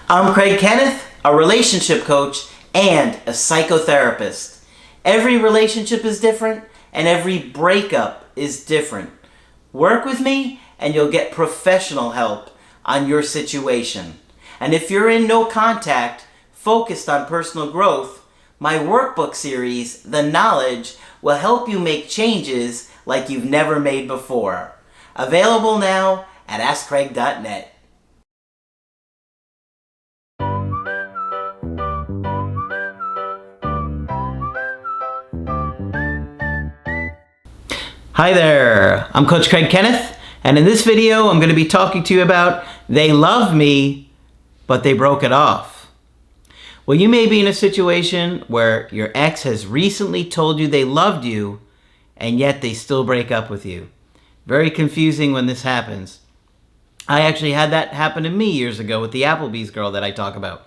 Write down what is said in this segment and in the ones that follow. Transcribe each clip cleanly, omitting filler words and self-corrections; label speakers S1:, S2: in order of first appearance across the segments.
S1: I'm Craig Kenneth, a relationship coach and a psychotherapist. Every relationship is different and every breakup is different. Work with me and you'll get professional help on your situation. And if you're in no contact, focused on personal growth, my workbook series, The Knowledge, will help you make changes like you've never made before. Available now at AskCraig.net. Hi there, I'm Coach Craig Kenneth, and in this video I'm going to be talking to you about they love me, but they broke it off. Well, you may be in a situation where your ex has recently told you they loved you, and yet they still break up with you. Very confusing when this happens. I actually had that happen to me years ago with the Applebee's girl that I talk about.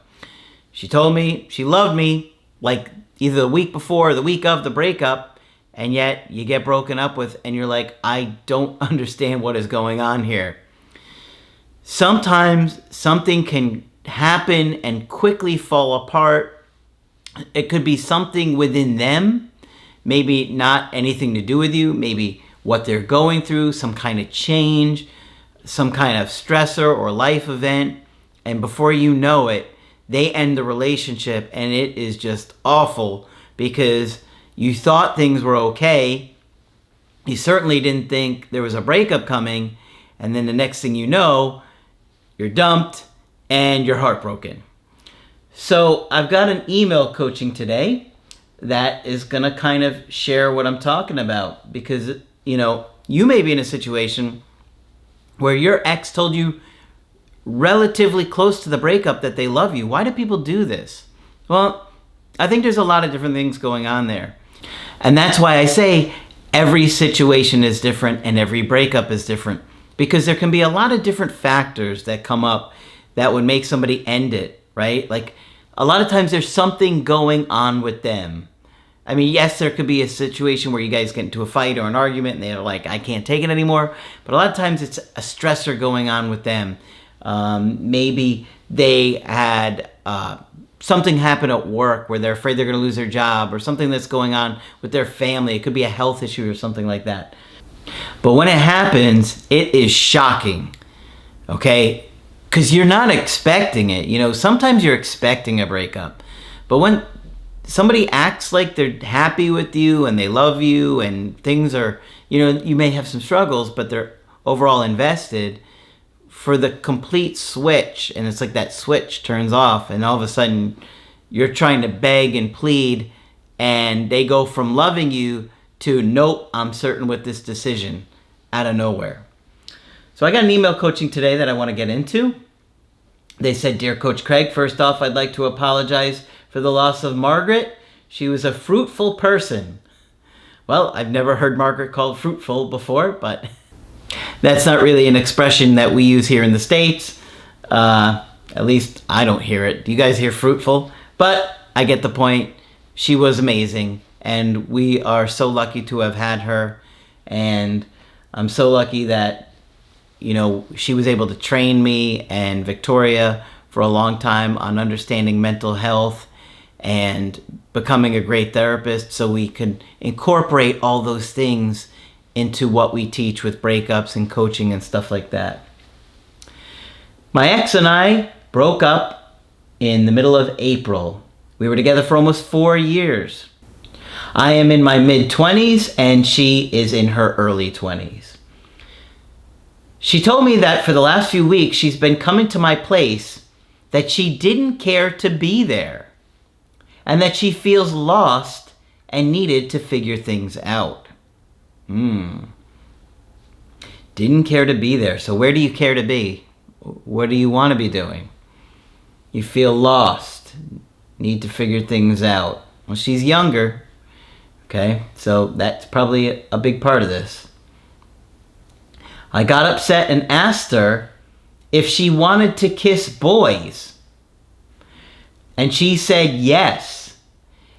S1: She told me she loved me like either the week before or the week of the breakup, and yet you get broken up with and you're like, I don't understand what is going on here. Sometimes something can happen and quickly fall apart. It could be something within them, maybe not anything to do with you, maybe what they're going through, some kind of change, some kind of stressor or life event, and before you know it, they end the relationship, and it is just awful because you thought things were okay. You certainly didn't think there was a breakup coming, and then the next thing you know, you're dumped and you're heartbroken. So I've got an email coaching today that is going to kind of share what I'm talking about, because you may be in a situation where your ex told you relatively close to the breakup that they love you. Why do people do this? Well, I think there's a lot of different things going on there. And that's why I say every situation is different and every breakup is different, because there can be a lot of different factors that come up that would make somebody end it, right? Like a lot of times there's something going on with them. I mean, yes, there could be a situation where you guys get into a fight or an argument and they're like, I can't take it anymore. But a lot of times it's a stressor going on with them. Maybe they had something happen at work where they're afraid they're going to lose their job, or something that's going on with their family. It could be a health issue or something like that. But when it happens, it is shocking, okay? Because you're not expecting it. Sometimes you're expecting a breakup. But when somebody acts like they're happy with you and they love you and things are, you may have some struggles, but they're overall invested, for the complete switch, and it's like that switch turns off and all of a sudden you're trying to beg and plead, and they go from loving you to, nope, I'm certain with this decision, out of nowhere. So I got an email coaching today that I want to get into. They said, Dear Coach Craig, first off, I'd like to apologize for the loss of Margaret. She was a fruitful person. Well, I've never heard Margaret called fruitful before, but that's not really an expression that we use here in the States. At least I don't hear it. Do you guys hear fruitful? But I get the point. She was amazing, and we are so lucky to have had her. And I'm so lucky that, she was able to train me and Victoria for a long time on understanding mental health and becoming a great therapist, so we could incorporate all those things into what we teach with breakups and coaching and stuff like that. My ex and I broke up in the middle of April. We were together for almost 4 years. I am in my mid-20s and she is in her early 20s. She told me that for the last few weeks she's been coming to my place, that she didn't care to be there, and that she feels lost and needed to figure things out. Didn't care to be there. So where do you care to be? What do you want to be doing? You feel lost. Need to figure things out. Well, she's younger. Okay, so that's probably a big part of this. I got upset and asked her if she wanted to kiss boys. And she said yes,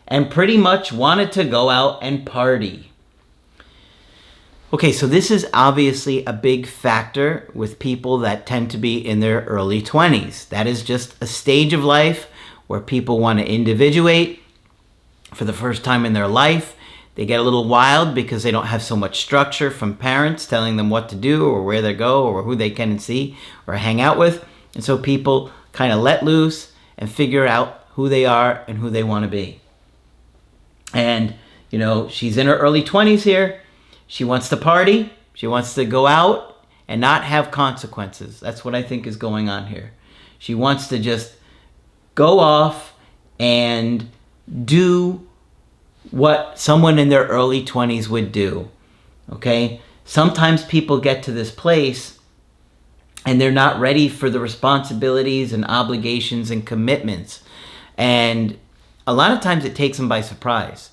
S1: and pretty much wanted to go out and party. Okay, so this is obviously a big factor with people that tend to be in their early 20s. That is just a stage of life where people want to individuate for the first time in their life. They get a little wild because they don't have so much structure from parents telling them what to do or where they go or who they can see or hang out with. And so people kind of let loose and figure out who they are and who they want to be. And, you know, she's in her early 20s here. She wants to party. She wants to go out and not have consequences. That's what I think is going on here. She wants to just go off and do what someone in their early 20s would do. Okay? Sometimes people get to this place and they're not ready for the responsibilities and obligations and commitments. And a lot of times it takes them by surprise,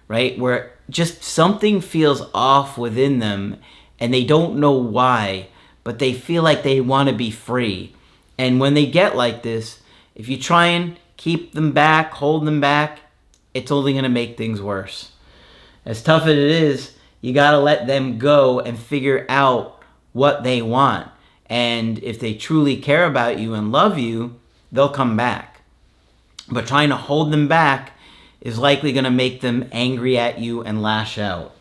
S1: right? Where just something feels off within them and they don't know why, but they feel like they want to be free. And when they get like this, if you try and keep them back, hold them back, it's only going to make things worse. As tough as it is, you got to let them go and figure out what they want. And if they truly care about you and love you, they'll come back. But trying to hold them back is likely going to make them angry at you and lash out.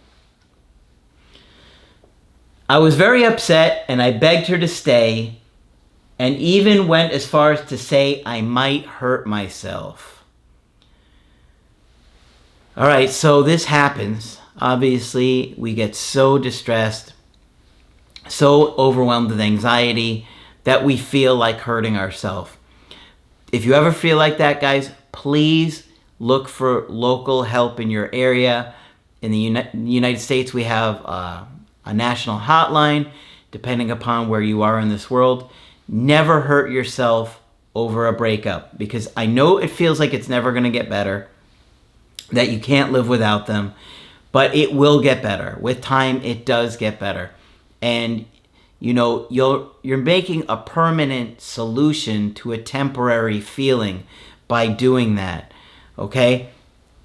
S1: I was very upset and I begged her to stay and even went as far as to say I might hurt myself. All right, so this happens. Obviously, we get so distressed, so overwhelmed with anxiety that we feel like hurting ourselves. If you ever feel like that, guys, please look for local help in your area. In the United States, we have a national hotline, depending upon where you are in this world. Never hurt yourself over a breakup, because I know it feels like it's never going to get better, that you can't live without them, but it will get better. With time, it does get better. And you know, you're making a permanent solution to a temporary feeling by doing that. Okay?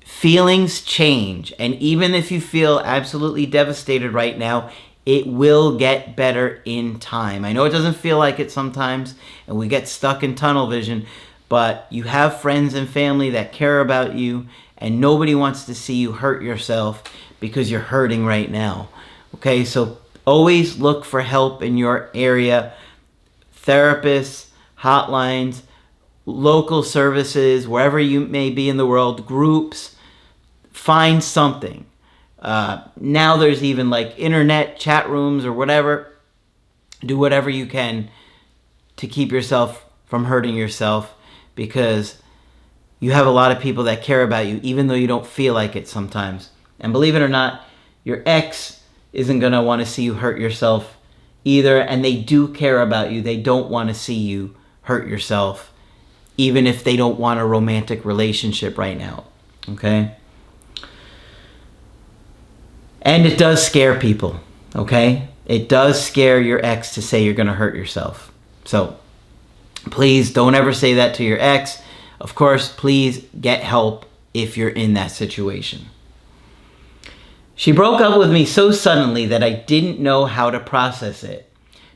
S1: Feelings change, and even if you feel absolutely devastated right now, it will get better in time. I know it doesn't feel like it sometimes, and we get stuck in tunnel vision, but you have friends and family that care about you, and nobody wants to see you hurt yourself because you're hurting right now. Okay, so always look for help in your area. Therapists, hotlines, local services, wherever you may be in the world, groups. Find something. Now there's even like internet chat rooms or whatever. Do whatever you can to keep yourself from hurting yourself, because you have a lot of people that care about you, even though you don't feel like it sometimes. And believe it or not, your ex isn't going to want to see you hurt yourself either, and they do care about you. They don't want to see you hurt yourself, even if they don't want a romantic relationship right now. Okay? And it does scare people, okay? It does scare your ex to say you're going to hurt yourself. So please don't ever say that to your ex. Of course, please get help if you're in that situation. She broke up with me so suddenly that I didn't know how to process it,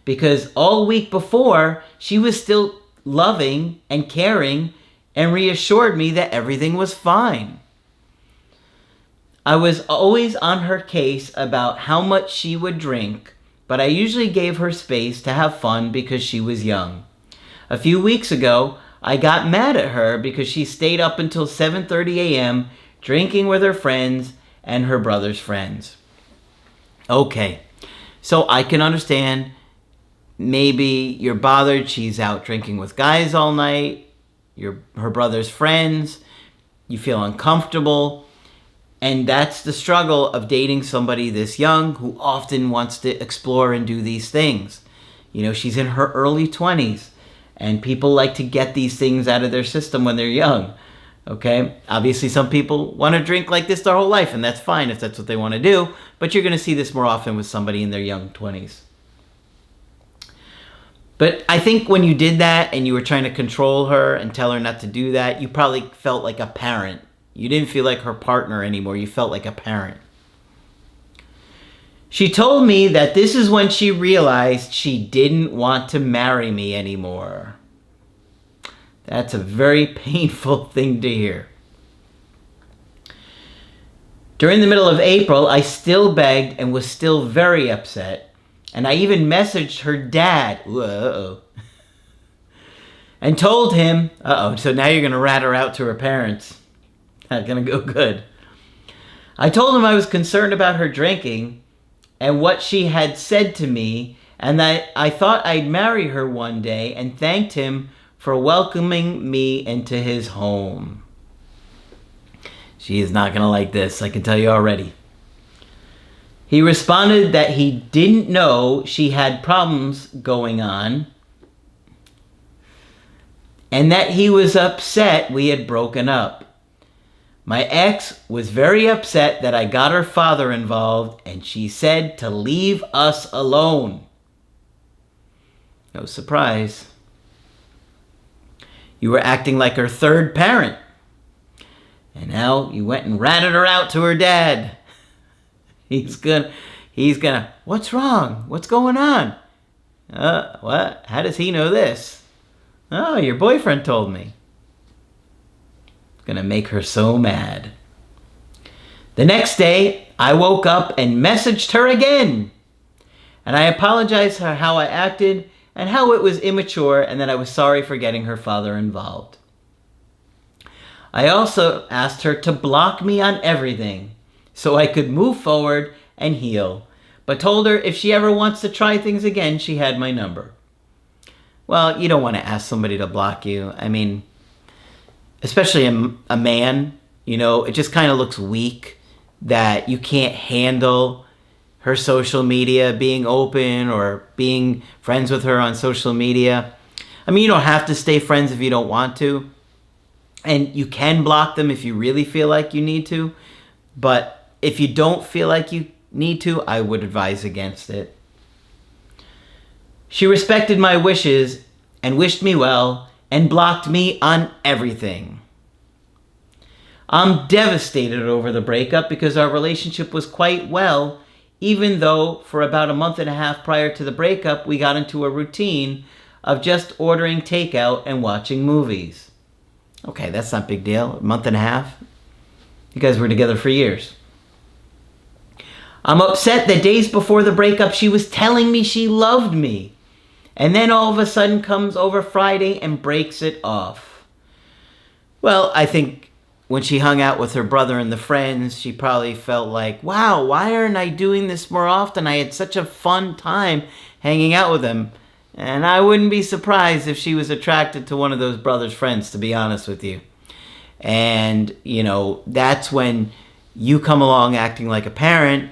S1: because all week before, she was still loving and caring and reassured me that everything was fine. I was always on her case about how much she would drink, but I usually gave her space to have fun because she was young. A few weeks ago, I got mad at her because she stayed up until 7:30 a.m. drinking with her friends and her brother's friends. Okay, so I can understand maybe you're bothered. She's out drinking with guys all night, her brother's friends, you feel uncomfortable. And that's the struggle of dating somebody this young who often wants to explore and do these things. You know, she's in her early 20s, and people like to get these things out of their system when they're young. Okay? Obviously, some people want to drink like this their whole life, and that's fine if that's what they want to do, but you're going to see this more often with somebody in their young 20s. But I think when you did that and you were trying to control her and tell her not to do that, you probably felt like a parent. You didn't feel like her partner anymore. You felt like a parent. She told me that this is when she realized she didn't want to marry me anymore. That's a very painful thing to hear. During the middle of April, I still begged and was still very upset. And I even messaged her dad, and told him, so now you're going to rat her out to her parents. Not going to go good. I told him I was concerned about her drinking and what she had said to me, and that I thought I'd marry her one day, and thanked him for welcoming me into his home. She is not going to like this, I can tell you already. He responded that he didn't know she had problems going on, and that he was upset we had broken up. My ex was very upset that I got her father involved, and she said to leave us alone. No surprise. You were acting like her third parent. And now you went and ratted her out to her dad. He's gonna, what's wrong? What's going on? What? How does he know this? Oh, your boyfriend told me. Gonna make her so mad. The next day, I woke up and messaged her again. And I apologized for how I acted and how it was immature, and that I was sorry for getting her father involved. I also asked her to block me on everything so I could move forward and heal, but told her if she ever wants to try things again, she had my number. Well, you don't want to ask somebody to block you. I mean, especially a man, it just kind of looks weak that you can't handle her social media being open or being friends with her on social media. I mean, you don't have to stay friends if you don't want to. And you can block them if you really feel like you need to. But if you don't feel like you need to, I would advise against it. She respected my wishes and wished me well and blocked me on everything. I'm devastated over the breakup because our relationship was quite well, even though for about a month and a half prior to the breakup, we got into a routine of just ordering takeout and watching movies. Okay, that's not a big deal. A month and a half? You guys were together for years. I'm upset that days before the breakup, she was telling me she loved me. And then all of a sudden comes over Friday and breaks it off. Well, I think when she hung out with her brother and the friends, she probably felt like, wow, why aren't I doing this more often? I had such a fun time hanging out with him. And I wouldn't be surprised if she was attracted to one of those brothers' friends, to be honest with you. And, that's when you come along acting like a parent,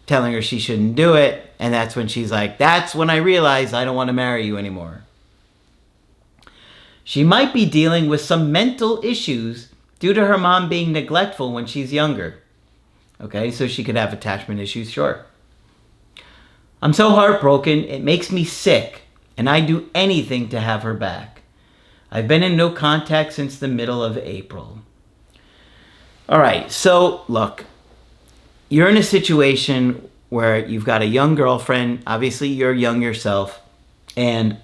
S1: telling her she shouldn't do it. And that's when she's like, that's when I realized I don't want to marry you anymore. She might be dealing with some mental issues due to her mom being neglectful when she's younger. Okay, so she could have attachment issues, sure. I'm so heartbroken, it makes me sick, and I'd do anything to have her back. I've been in no contact since the middle of April. All right, so look, you're in a situation where you've got a young girlfriend, obviously you're young yourself, and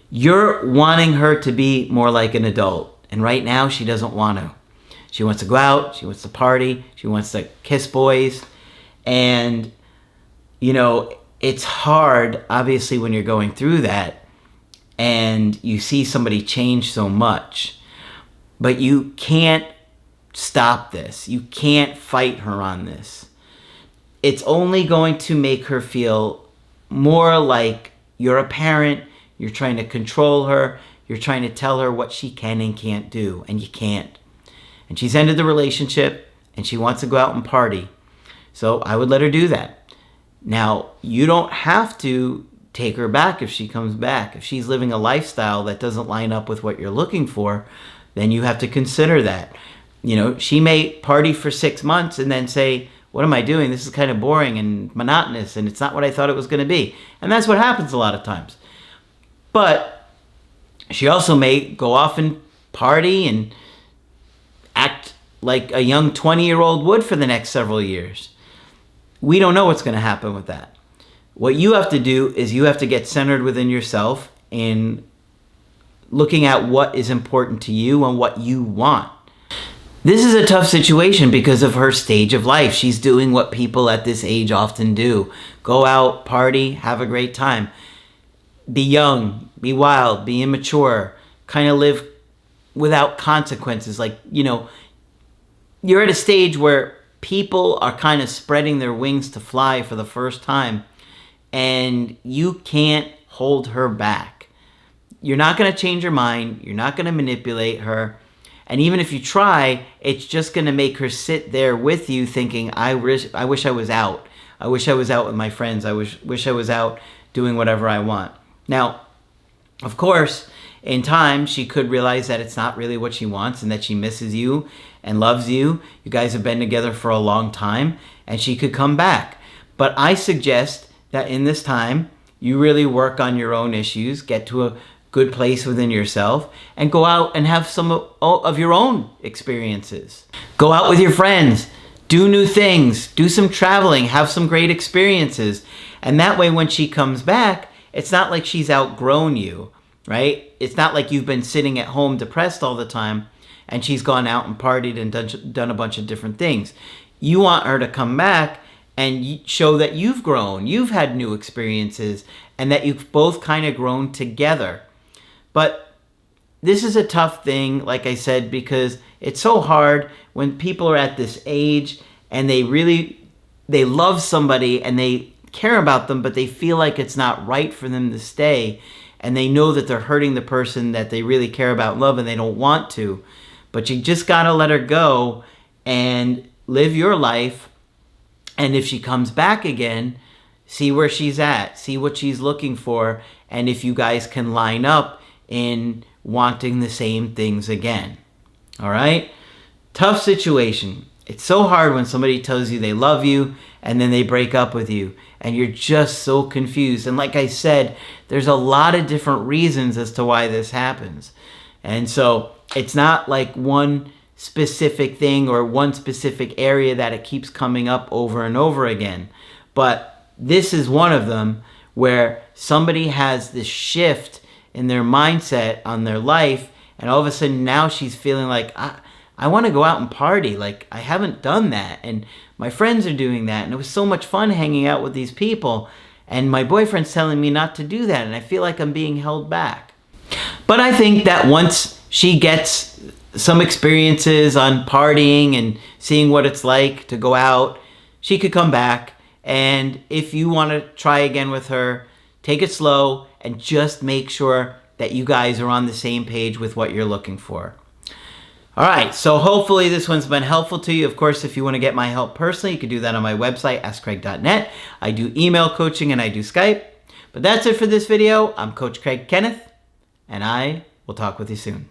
S1: you're wanting her to be more like an adult. And right now, she doesn't want to. She wants to go out, she wants to party, she wants to kiss boys, and it's hard, obviously, when you're going through that and you see somebody change so much. But you can't stop this. You can't fight her on this. It's only going to make her feel more like you're a parent, you're trying to control her, you're trying to tell her what she can and can't do, and you can't. And she's ended the relationship, and she wants to go out and party. So I would let her do that. Now, you don't have to take her back if she comes back. If she's living a lifestyle that doesn't line up with what you're looking for, then you have to consider that. She may party for 6 months and then say, what am I doing? This is kind of boring and monotonous, and it's not what I thought it was going to be. And that's what happens a lot of times. But she also may go off and party and act like a young 20-year-old would for the next several years. we don't know what's going to happen with that. What you have to do is you have to get centered within yourself in looking at what is important to you and what you want. This is a tough situation because of her stage of life. She's doing what people at this age often do. Go out, party, have a great time. Be young, be wild, be immature, kind of live without consequences. Like, you're at a stage where people are kind of spreading their wings to fly for the first time, and you can't hold her back. You're not going to change her mind. You're not going to manipulate her. And even if you try, it's just going to make her sit there with you thinking, I wish I was out. I wish I was out with my friends. I wish I was out doing whatever I want. Now, of course, in time, she could realize that it's not really what she wants and that she misses you and loves you. You guys have been together for a long time, and she could come back. But I suggest that in this time, you really work on your own issues, get to a good place within yourself, and go out and have some of your own experiences. Go out with your friends, do new things, do some traveling, have some great experiences. And that way, when she comes back, it's not like she's outgrown you, right? It's not like you've been sitting at home depressed all the time and she's gone out and partied and done a bunch of different things. You want her to come back and show that you've grown, you've had new experiences, and that you've both kind of grown together. But this is a tough thing, like I said, because it's so hard when people are at this age and they love somebody and they care about them, but they feel like it's not right for them to stay, and they know that they're hurting the person that they really care about and love, and they don't want to. But you just gotta let her go and live your life. And if she comes back again, see where she's at, see what she's looking for, and if you guys can line up in wanting the same things again. All right? Tough situation. It's so hard when somebody tells you they love you and then they break up with you and you're just so confused. And like I said, there's a lot of different reasons as to why this happens. And so it's not like one specific thing or one specific area that it keeps coming up over and over again. But this is one of them where somebody has this shift in their mindset on their life, and all of a sudden now she's feeling like, I want to go out and party. Like, I haven't done that, and my friends are doing that, and it was so much fun hanging out with these people, and my boyfriend's telling me not to do that, and I feel like I'm being held back. But I think that once she gets some experiences on partying and seeing what it's like to go out, she could come back. And if you want to try again with her, take it slow and just make sure that you guys are on the same page with what you're looking for. All right, so hopefully this one's been helpful to you. Of course, if you want to get my help personally, you can do that on my website, askcraig.net. I do email coaching and I do Skype. But that's it for this video. I'm Coach Craig Kenneth, and I will talk with you soon.